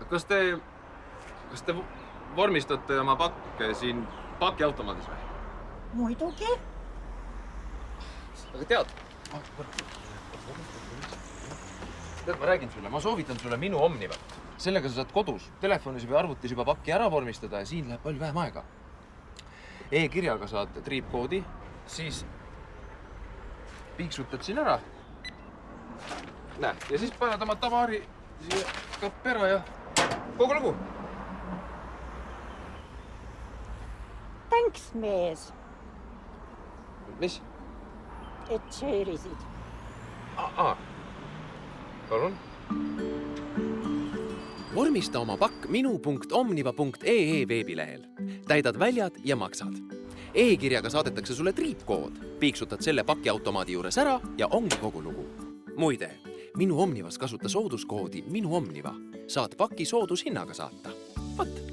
Kas te vormistate oma pakke siin pakiautomaadis või? Muidugi. Aga tead, ma räägin sulle, ma soovitan sulle minu Omnivat. Sellega sa saad kodus, telefonis või arvutis juba pakki ära vormistada ja siin läheb palju vähem aega. E-kirjaga saad triipkoodi, siis piiksutad siin ära. Näe, ja siis paned oma tavaari siia kappi ära ja kogu lugu. Thanks, mees, Mis? et share'isid. Palun. Vormista oma pakk minu.omniva.ee veebilehel. Täidad väljad ja maksad. E-kirjaga saadetakse sulle triipkood. Piiksutad selle pakiautomaadi juures ära ja ongi kogu lugu. Muide, Minu Omnivas kasuta sooduskoodi Minu Omniva. Saad paki soodushinnaga saata. Vat!